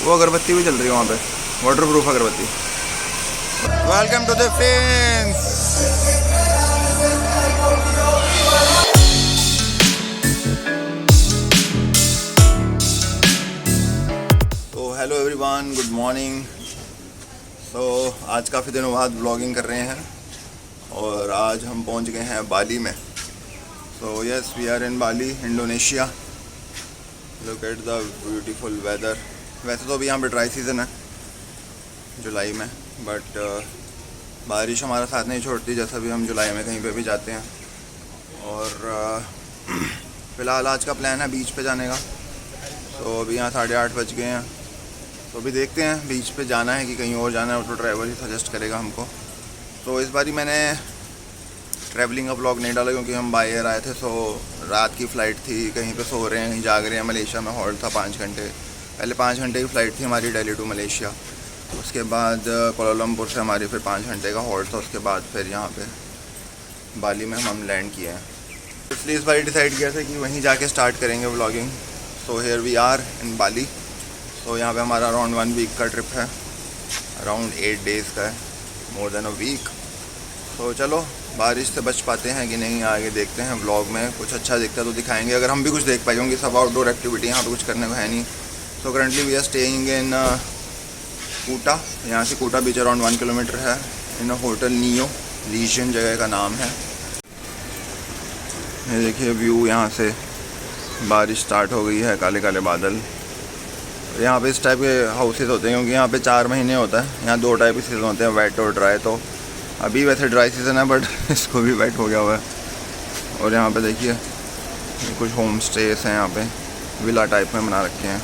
वो अगरबत्ती भी चल रही है वहाँ पे, वाटर प्रूफ अगरबत्ती। Welcome to the friends. तो हेलो एवरीवन, गुड मॉर्निंग। तो आज काफ़ी दिनों बाद व्लॉगिंग कर रहे हैं और आज हम पहुंच गए हैं बाली में। So yes, we are in Bali, Indonesia. Look at the beautiful weather. वैसे तो अभी यहाँ पे ड्राई सीज़न है जुलाई में, बट बारिश हमारा साथ नहीं छोड़ती, जैसा भी हम जुलाई में कहीं पे भी जाते हैं। और फ़िलहाल आज का प्लान है बीच पे जाने का। तो अभी यहाँ 8:30 बज गए हैं, तो अभी देखते हैं बीच पे जाना है कि कहीं और जाना है, तो ड्राइवर ही सजेस्ट करेगा हमको। तो इस बारी मैंने ट्रैवलिंग का व्लॉग नहीं डाला क्योंकि हम बाय एयर आए थे। सो रात की फ़्लाइट थी, कहीं पे सो रहे हैं, कहीं जाग रहे हैं। मलेशिया में हॉल्ट था 5 घंटे, पहले 5 घंटे की फ़्लाइट थी हमारी दिल्ली टू मलेशिया। उसके बाद कोलालमपुर से हमारी फिर 5 घंटे का हॉल्ट था। उसके बाद फिर यहाँ पे बाली में हम लैंड किए हैं। इसलिए इस बार डिसाइड किया था कि वहीं जाके स्टार्ट करेंगे vlogging. So here we are in Bali. तो यहाँ पे हमारा अराउंड 1 वीक का ट्रिप है, अराउंड 8 डेज़ का है, मोर देन अ वीक। तो चलो बारिश से बच पाते हैं कि नहीं, आगे देखते हैं। व्लॉग में कुछ अच्छा दिखता है तो दिखाएंगे, अगर हम भी कुछ देख पाए, क्योंकि सब आउटडोर एक्टिविटी यहाँ पे कुछ करने को है नहीं। So currently we are staying in Kuta. यहाँ से कूटा बीच अराउंड 1 किलोमीटर है, इन होटल नियो लीजियन जगह का नाम है। ये देखिए व्यू, यहाँ से बारिश स्टार्ट हो गई है, काले काले बादल। यहाँ पे इस टाइप के हाउसेस होते हैं क्योंकि यहाँ पे 4 महीने होता है। यहाँ 2 टाइप के सीज़न होते हैं, वेट और ड्राई। तो अभी वैसे ड्राई सीज़न है, बट इसको भी वेट हो गया हुआ है। और यहाँ पे देखिए कुछ होम स्टेस हैं, यहाँ पे विला टाइप में बना रखे हैं।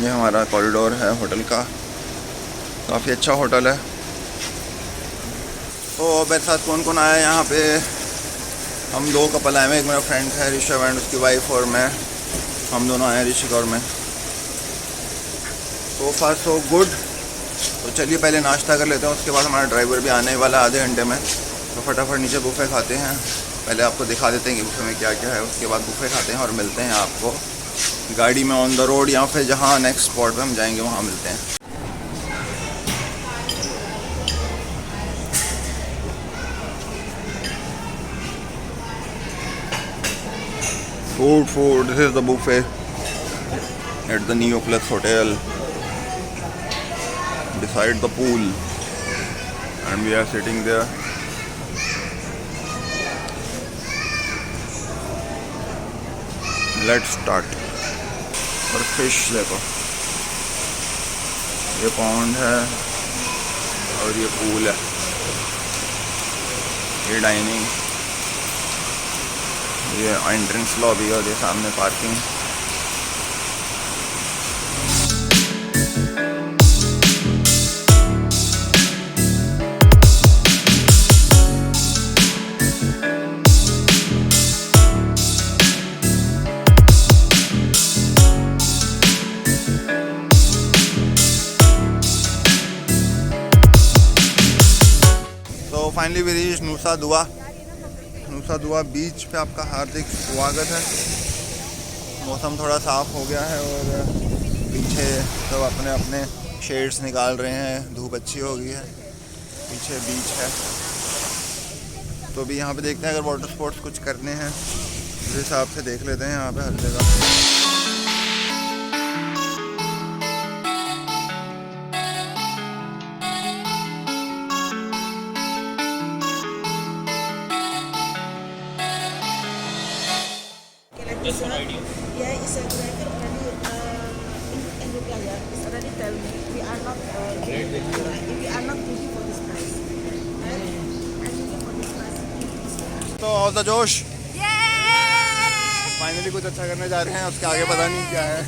ये हमारा कॉरिडोर है होटल का, काफ़ी अच्छा होटल है। तो मेरे साथ कौन कौन आया है यहाँ पे? हम 2 कपल आए हैं, एक मेरा फ्रेंड है ऋषभ एंड उसकी वाइफ, और मैं। हम दोनों आए हैं, ऋषिक और मैं। सो फार सो गुड। तो चलिए पहले नाश्ता कर लेते हैं, उसके बाद हमारा ड्राइवर भी आने वाला है आधे घंटे में। तो फटाफट नीचे बुफे खाते हैं। पहले आपको दिखा देते हैं कि बुफे में क्या क्या है, उसके बाद बुफे खाते हैं और मिलते हैं आपको गाड़ी में ऑन द रोड, या फिर जहाँ नेक्स्ट स्पॉट पे हम जाएंगे वहाँ मिलते हैं। Food, this is the buffet at the Neoplex Hotel beside the pool, and we are sitting there. Let's start. और फिश देखो, ये पॉन्ड है और ये पूल है, ये डाइनिंग, ये एंट्रेंस लॉबी और ये सामने पार्किंग। तो फाइनली वी रीच नुसा दुआ। नुसा दुआ बीच पे आपका हार्दिक स्वागत है। मौसम थोड़ा साफ़ हो गया है और पीछे सब अपने अपने शेड्स निकाल रहे हैं, धूप अच्छी हो गई है, पीछे बीच है। तो अभी यहाँ पे देखते हैं, अगर वाटर स्पोर्ट्स कुछ करने हैं उस हिसाब से देख लेते हैं यहाँ पे हर जगह। Just one idea. Yeah, it's a driver already in the player. It's already tell me we are not we are not looking for this price. Right? I'm looking for this price. तो house the जोश, finally कुछ अच्छा करने जा रहे हैं, उसके आगे पता नहीं क्या है।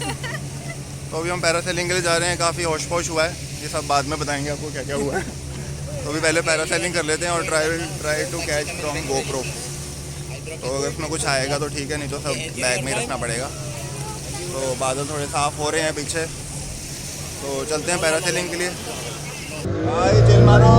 तो अभी हम पैरासेलिंग के लिए जा रहे हैं। काफ़ी होश पोश हुआ है, ये सब बाद में बताएंगे आपको क्या क्या हुआ है। तो अभी पहले पैरासेलिंग कर लेते हैं और try to catch from GoPro. तो अगर इसमें कुछ आएगा तो ठीक है, नहीं तो सब बैग में ही रखना पड़ेगा। तो बादल थोड़े साफ़ हो रहे हैं पीछे, तो चलते हैं पैरासेलिंग के लिए। हाय चिल मारो।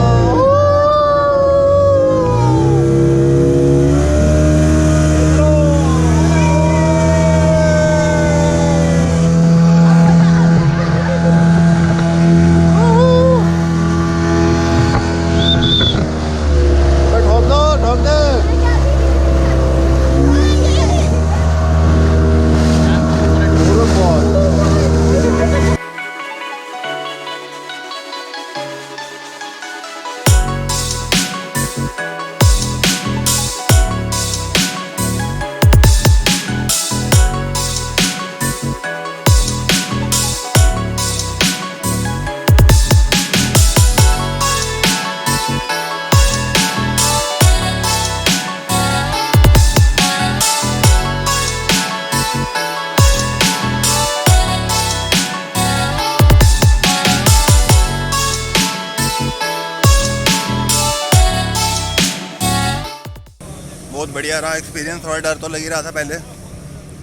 बढ़िया रहा एक्सपीरियंस। थोड़ा डर तो लग ही रहा था पहले।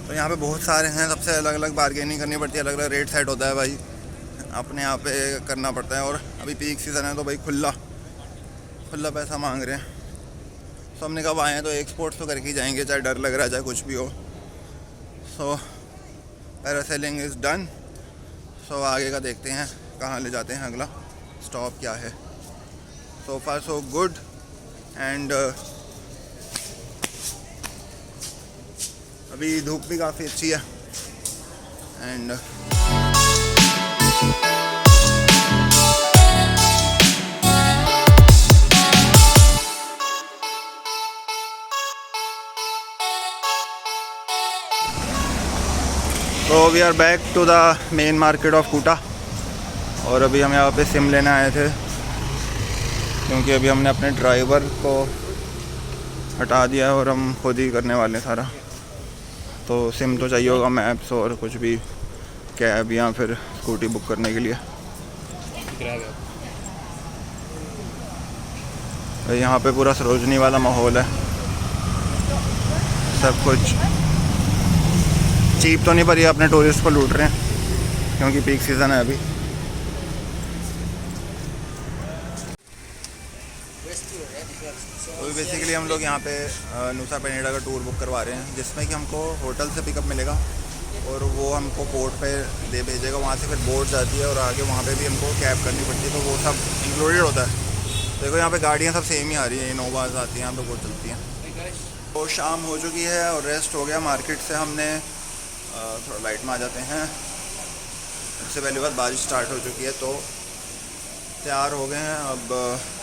तो यहाँ पे बहुत सारे हैं, सबसे अलग अलग बार्गेनिंग करनी पड़ती है, अलग अलग रेट सेट होता है भाई, अपने यहाँ पे करना पड़ता है। और अभी पीक सीज़न है तो भाई खुला पैसा मांग रहे हैं। तो हमने कब आए हैं तो एक्सपोर्ट तो करके ही जाएंगे, चाहे डर लग रहा है चाहे कुछ भी हो। सो पैरासेलिंग इज़ डन। सो आगे का देखते हैं कहाँ ले जाते हैं, अगला स्टॉप क्या है। सो फार सो गुड। एंड अभी धूप भी काफ़ी अच्छी है। एंड तो we are back to the main market of Kuta. और अभी हम यहाँ पे सिम लेने आए थे, क्योंकि अभी हमने अपने ड्राइवर को हटा दिया है और हम खुद ही करने वाले हैं सारा। तो सिम तो चाहिए होगा, मैप्स और कुछ भी, कैब या फिर स्कूटी बुक करने के लिए। यहाँ पे पूरा सरोजनी वाला माहौल है, सब कुछ चीप तो नहीं, पर ये अपने टूरिस्ट को लूट रहे हैं क्योंकि पीक सीज़न है अभी। तो बेसिकली हम लोग यहाँ पे नुसा पेनिडा का टूर बुक करवा रहे हैं, जिसमें कि हमको होटल से पिकअप मिलेगा और वो हमको पोर्ट पे दे भेजेगा। वहाँ से फिर बोट जाती है और आगे वहाँ पे भी हमको कैब करनी पड़ती है, तो वो सब इंक्लूडेड होता है। देखो यहाँ पे गाड़ियाँ सब सेम ही आ रही हैं, इनोवाज आती हैं, यहाँ पे बोट चलती हैं। तो शाम हो चुकी है और रेस्ट हो गया। मार्केट से हमने थोड़ा लाइट में आ जाते हैं। सबसे पहली बात, बारिश स्टार्ट हो चुकी है, तो तैयार हो गए हैं। अब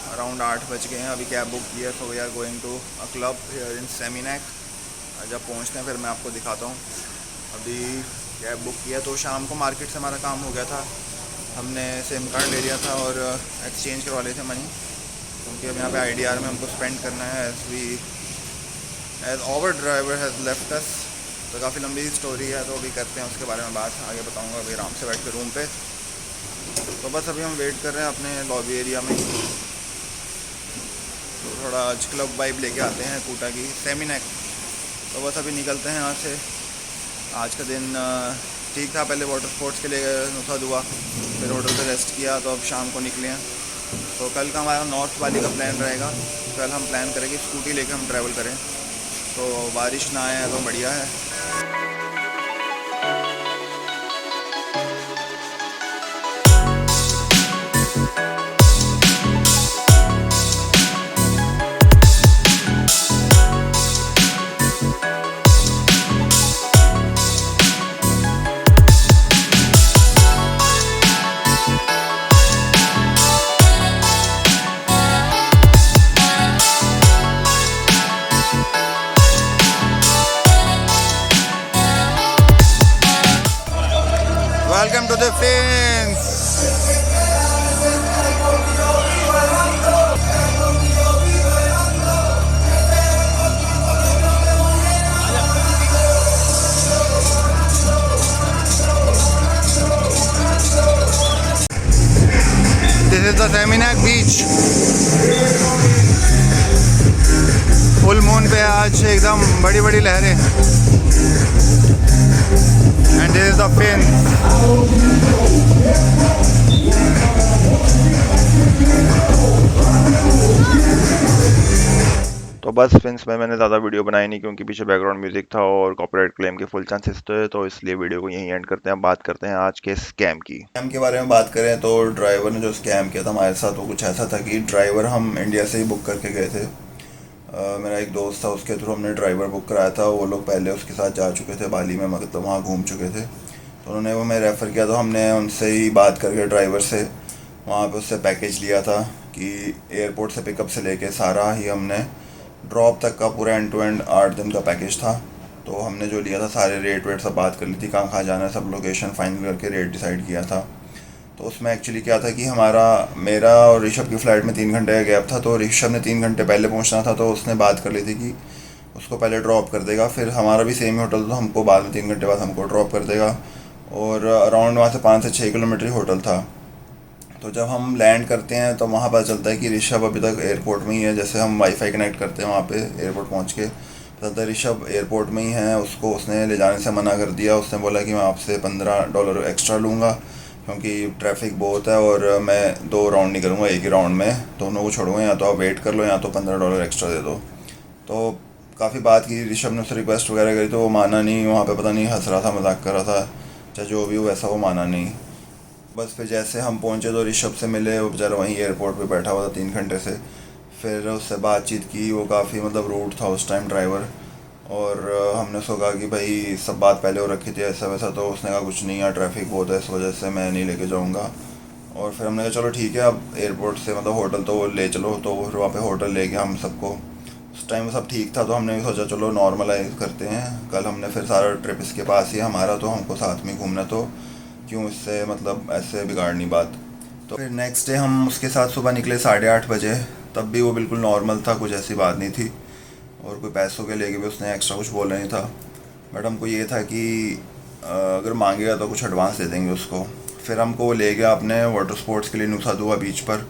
अराउंड 8 बज गए हैं। अभी कैब बुक की है, तो we are going to a club here in Seminyak. जब पहुंचते हैं फिर मैं आपको दिखाता हूं। अभी कैब बुक किया, तो शाम को मार्केट से हमारा काम हो गया था। हमने सिम कार्ड ले लिया था और एक्सचेंज करवा लिए थे मनी, क्योंकि अब यहाँ पे IDR में हमको स्पेंड करना है। As our driver has left us. तो काफ़ी लंबी स्टोरी है, तो अभी करते हैं उसके बारे में बात, आगे बताऊँगा। अभी आराम से बैठ के रूम पे। तो बस अभी हम वेट कर रहे हैं अपने लॉबी एरिया में। तो थोड़ा आज क्लब वाइब लेके आते हैं कूटा की, सेमिनैक। तो बस अभी निकलते हैं यहाँ से। आज का दिन ठीक था। पहले वाटर स्पोर्ट्स के लिए गए नुसा दुआ, फिर होटल पे रेस्ट किया, तो अब शाम को निकले हैं। तो कल का हमारा नॉर्थ वाली का प्लान रहेगा। कल हम प्लान करेंगे स्कूटी लेके हम ट्रैवल करें, तो बारिश ना आए तो बढ़िया है। Welcome to the Fins. This is the Seminac beach. Full moon पे आज एकदम बड़ी बड़ी लहरें। And this is the Fins. तो बस फिन्स में मैंने ज़्यादा वीडियो बनाई नहीं, क्योंकि पीछे बैकग्राउंड म्यूजिक था और कॉपीराइट क्लेम के फुल चांसेस थे, तो इसलिए वीडियो को यहीं एंड करते हैं। बात करते हैं आज के स्कैम की। स्कैम के बारे में बात करें तो ड्राइवर ने जो स्कैम किया था हमारे साथ, वो कुछ ऐसा था कि ड्राइवर हम इंडिया से ही बुक करके गए थे। मेरा एक दोस्त था, उसके थ्रू हमने ड्राइवर बुक कराया था। वो लोग पहले उसके साथ जा चुके थे बाली में, मतलब वहाँ घूम चुके थे, तो उन्होंने वो हमें रेफ़र किया। तो हमने उनसे ही बात करके ड्राइवर से वहाँ पे उससे पैकेज लिया था कि एयरपोर्ट से पिकअप से लेके सारा ही हमने ड्रॉप तक का पूरा एंड टू एंड 8 दिन का पैकेज था। तो हमने जो लिया था सारे रेट वेट सब बात कर ली थी, कहाँ कहाँ जाना है, सब लोकेशन फाइनल करके रेट डिसाइड किया था। तो उसमें एक्चुअली क्या था कि मेरा और ऋषभ की फ़्लाइट में 3 घंटे का गैप था। तो ऋषभ ने 3 घंटे पहले पहुंचना था, तो उसने बात कर ली थी कि उसको पहले ड्रॉप कर देगा, फिर हमारा भी सेम ही होटल, तो हमको बाद में 3 घंटे बाद हमको ड्रॉप कर देगा। और अराउंड वहाँ से 5 से 6 किलोमीटर ही होटल था। तो जब हम लैंड करते हैं तो वहाँ पता चलता है कि ऋषभ अभी तक एयरपोर्ट में ही है। जैसे हम वाईफाई कनेक्ट करते हैं वहाँ पे एयरपोर्ट पहुँच के, पता था ऋषभ एयरपोर्ट में ही है, उसको उसने ले जाने से मना कर दिया। उसने बोला कि मैं आपसे $15 एक्स्ट्रा लूँगा क्योंकि ट्रैफिक बहुत है और मैं 2 राउंड नहीं करूँगा, एक ही राउंड में दोनों को छोड़ूंगा, या तो आप वेट कर लो या तो $15 एक्स्ट्रा दे दो। तो काफ़ी बात की, ऋषभ ने उससे रिक्वेस्ट वगैरह करी तो वो माना नहीं। वहाँ पे पता नहीं हंस रहा था, मजाक कर रहा था, चाहे जो भी हो, वैसा वो माना नहीं। बस फिर जैसे हम पहुँचे तो ऋषभ से मिले, वो बेचारा वहीं एयरपोर्ट पे बैठा हुआ था 3 घंटे से। फिर उससे बातचीत की, वो काफ़ी मतलब रूड था उस टाइम ड्राइवर। और हमने उसको कहा कि भाई सब बात पहले हो रखी थी ऐसा वैसा, तो उसने कहा कुछ नहीं यार, ट्रैफिक बहुत है इस वजह से मैं नहीं लेके जाऊँगा। और फिर हमने कहा चलो ठीक है, अब एयरपोर्ट से मतलब होटल तो वो ले चलो, तो फिर वहाँ पे होटल ले गया हम सबको। उस टाइम सब ठीक था तो हमने भी सोचा चलो नॉर्मलाइज करते हैं। कल हमने फिर सारा ट्रिप इसके पास ही हमारा, तो हमको साथ में घूमना, तो क्यों इससे मतलब ऐसे बिगाड़नी बात। तो फिर नेक्स्ट डे हम उसके साथ सुबह निकले 8:30 बजे। तब भी वो बिल्कुल नॉर्मल था, कुछ ऐसी बात नहीं थी। और कोई पैसों के लेके भी उसने एक्स्ट्रा कुछ बोला नहीं था। बट हमको ये था कि अगर मांगेगा तो कुछ एडवांस दे देंगे उसको। फिर हमको वो ले गया अपने वाटर स्पोर्ट्स के लिए नुसा दुआ बीच पर।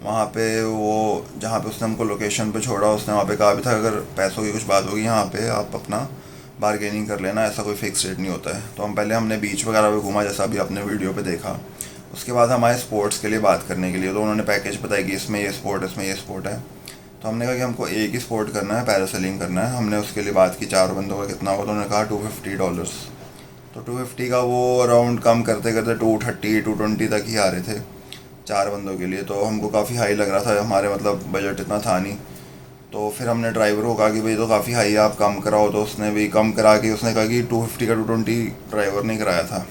वहाँ पे वो जहाँ पे उसने हमको लोकेशन पे छोड़ा, उसने वहाँ पे कहा भी था अगर पैसों की कुछ बात होगी यहाँ पे आप अपना बारगेनिंग कर लेना, ऐसा कोई फिक्स रेट नहीं होता है। तो हम पहले हमने बीच वगैरह पे घूमा जैसा अभी आपने वीडियो पे देखा। उसके बाद हम आए स्पोर्ट्स के लिए बात करने के लिए, तो उन्होंने पैकेज बताया कि इसमें ये स्पोर्ट है, इसमें ये स्पोर्ट है। तो हमने कहा कि हमको एक ही स्पोर्ट करना है, पैरासेलिंग करना है। हमने उसके लिए बात की 4 बंदों का कितना होगा, तो उन्होंने कहा $250। तो 250 का वो अराउंड कम करते करते 230 220 तक ही आ रहे थे 4 बंदों के लिए। तो हमको काफ़ी हाई लग रहा था, हमारे मतलब बजट इतना था नहीं। तो फिर हमने ड्राइवर को कहा कि भाई तो काफ़ी हाई है, आप कम कराओ। तो उसने भी कम करा के उसने कहा कि 250 का 220 ड्राइवर ने कराया था।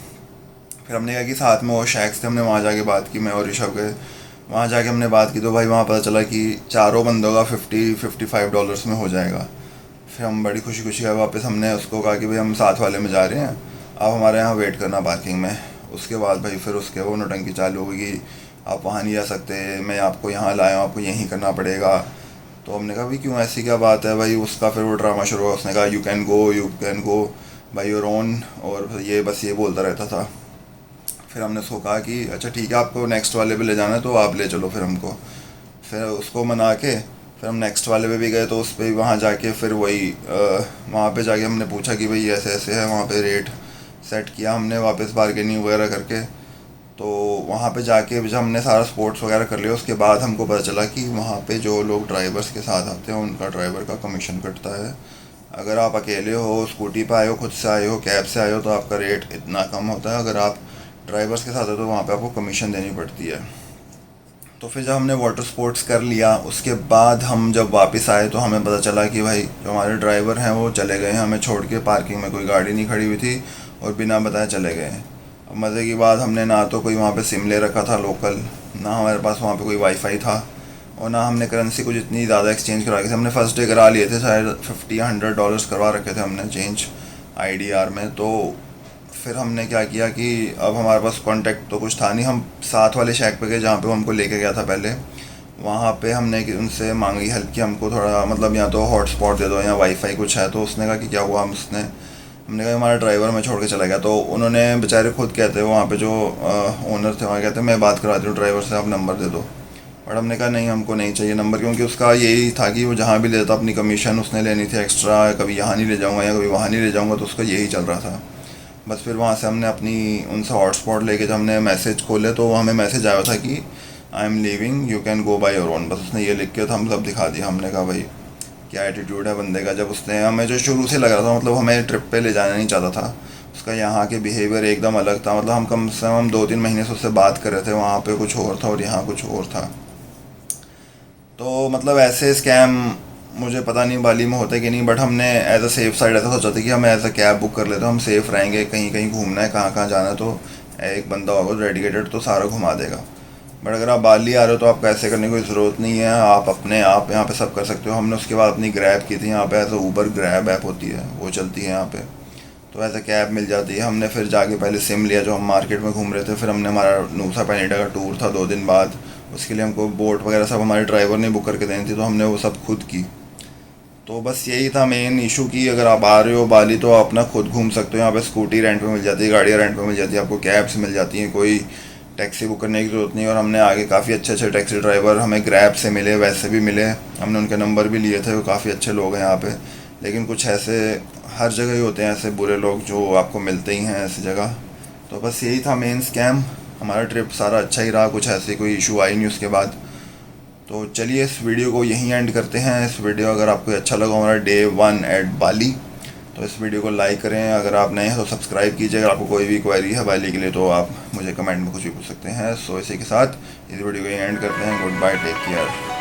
फिर हमने कहा कि साथ में वो शैक्स थे, हमने वहाँ जाके बात की, मैं और ऋषभ के वहाँ जाके हमने बात की। तो भाई वहाँ पता चला कि चारों बंदों का $55 में हो जाएगा। फिर हम बड़ी खुशी खुशी आए वापस। हमने उसको कहा कि भाई हम साथ वाले में जा रहे हैं, आप हमारे यहाँ वेट करना पार्किंग में। उसके बाद भाई फिर उसके वो नौटंकी चालू हो गई कि आप वहाँ नहीं जा सकते, मैं आपको यहाँ लाया हूँ, आपको यहीं करना पड़ेगा। तो हमने कहा भाई क्यों, ऐसी क्या बात है भाई। उसका फिर वो ड्रामा शुरू हुआ, उसने कहा you can go by your own, और ये बस ये बोलता रहता था। फिर हमने उसको कहा कि अच्छा ठीक है, आपको नेक्स्ट वाले पे ले जाना है तो आप ले चलो फिर हमको। फिर उसको मना के फिर हम नेक्स्ट वाले पे भी गए। तो उस पर वहाँ जाके फिर वही वहाँ पे जाके हमने पूछा कि भाई ऐसे ऐसे है, वहाँ पे रेट सेट किया हमने वापस बारगेनिंग वगैरह करके। तो वहाँ पे जाके जब हमने सारा स्पोर्ट्स वगैरह कर लिया, उसके बाद हमको पता चला कि वहाँ पे जो लोग ड्राइवर्स के साथ आते हैं उनका ड्राइवर का कमीशन कटता है। अगर आप अकेले हो, स्कूटी पे आए हो, खुद से आए हो, कैब से आए हो, तो आपका रेट इतना कम होता है। अगर आप ड्राइवर्स के साथ हो तो वहाँ पे आपको कमीशन देनी पड़ती है। तो फिर जब हमने वाटर स्पोर्ट्स कर लिया, उसके बाद हम जब वापस आए तो हमें पता चला कि भाई जो हमारे ड्राइवर हैं वो चले गए हैं हमें छोड़ के। पार्किंग में कोई गाड़ी नहीं खड़ी हुई थी और बिना बताए चले गए। अब मज़े की बात, हमने ना तो कोई वहाँ पे सिम ले रखा था लोकल, ना हमारे पास वहाँ पे कोई वाईफाई था, और ना हमने करेंसी कुछ इतनी ज़्यादा एक्सचेंज करा के। हमने फर्स्ट डे करा लिए थे, शायद $50-100 करवा रखे थे हमने चेंज IDR में। तो फिर हमने क्या किया कि अब हमारे पास कांटेक्ट तो कुछ था नहीं, हम साथ वाले शैक पे गए जहाँ पे वो हमको लेके गया था पहले। वहाँ पे हमने उनसे मांगी हेल्प की, हमको थोड़ा मतलब या तो हॉटस्पॉट दे दो या वाईफाई कुछ है। तो उसने कहा कि क्या हुआ, हमने कहा हमारा ड्राइवर मैं छोड़ के चला गया। तो उन्होंने बेचारे खुद कहते वहाँ पे जो ओनर थे वहाँ कहते मैं बात करवाती हूँ ड्राइवर से, आप नंबर दे दो। बट हमने कहा नहीं, हमको नहीं चाहिए नंबर, क्योंकि उसका यही था कि वो जहाँ भी लेता अपनी कमीशन उसने लेनी थी एक्स्ट्रा, कभी यहाँ नहीं ले जाऊँगा या कभी वहाँ नहीं ले जाऊँगा, तो उसका यही चल रहा था। बस फिर वहाँ से हमने अपनी उनसे हॉटस्पॉट लेके जब हमने मैसेज खोले तो हमें मैसेज आया था कि I am leaving, you can go by your own. बस उसने ये लिख के हम सब दिखा दिया। हमने कहा भाई क्या एटीट्यूड है बंदे का। जब उसने हमें जो शुरू से लग रहा था मतलब हमें ट्रिप पे ले जाना नहीं चाहता था, उसका यहाँ के बिहेवियर एकदम अलग था। मतलब हम कम से कम 2-3 महीने से उससे बात कर रहे थे, वहाँ पे कुछ और था और यहाँ कुछ और था। तो मतलब ऐसे स्कैम मुझे पता नहीं बाली में होते कि नहीं, बट हमने एज अ सेफ साइड ऐसा सोचा था कि हम एज अ कैब बुक कर लेते हैं, हम सेफ़ रहेंगे। कहीं कहीं घूमना है, कहाँ कहाँ जाना है, तो एक बंदा होगा डेडिकेटेड तो सारा घुमा देगा। बट अगर आप बाली आ रहे हो तो आपको ऐसे करने की कोई ज़रूरत नहीं है, आप अपने आप यहाँ पे सब कर सकते हो। हमने उसके बाद अपनी ग्रैब की थी, यहाँ पे ऐसा ऊबर ग्रैब ऐप होती है वो चलती है यहाँ पे, तो ऐसे कैब मिल जाती है। हमने फिर जाके पहले सिम लिया जो हम मार्केट में घूम रहे थे, फिर हमने हमारा नूसा पेनिडा का टूर था 2 दिन बाद, उसके लिए हमको बोट वगैरह सब हमारे ड्राइवर ने बुक करके देनी थी, तो हमने वो सब खुद की। तो बस यही था मेन इशू कि अगर आप आ रहे हो बाली तो आप अपना खुद घूम सकते हो। यहाँ पे स्कूटी रेंट पे मिल जाती है, गाड़ियाँ रेंट पे मिल जाती है, आपको कैब्स मिल जाती हैं, कोई टैक्सी बुक करने की ज़रूरत नहीं। और हमने आगे काफ़ी अच्छे अच्छे टैक्सी ड्राइवर हमें ग्रैब से मिले, वैसे भी मिले, हमने उनके नंबर भी लिए थे, वो काफ़ी अच्छे लोग हैं यहाँ पे। लेकिन कुछ ऐसे हर जगह ही होते हैं ऐसे बुरे लोग जो आपको मिलते ही हैं ऐसी जगह। तो बस यही था मेन स्कैम। हमारा ट्रिप सारा अच्छा ही रहा, कुछ ऐसे कोई इशू आई नहीं उसके बाद। तो चलिए इस वीडियो को यहीं एंड करते हैं। इस वीडियो अगर आपको अच्छा लगा हमारा डे 1 एट बाली तो इस वीडियो को लाइक करें। अगर आप नए हैं तो सब्सक्राइब कीजिए। अगर आपको कोई भी क्वेरी है बाली के लिए तो आप मुझे कमेंट में कुछ भी पूछ सकते हैं। सो इसी के साथ इस वीडियो को एंड करते हैं। Goodbye, take care.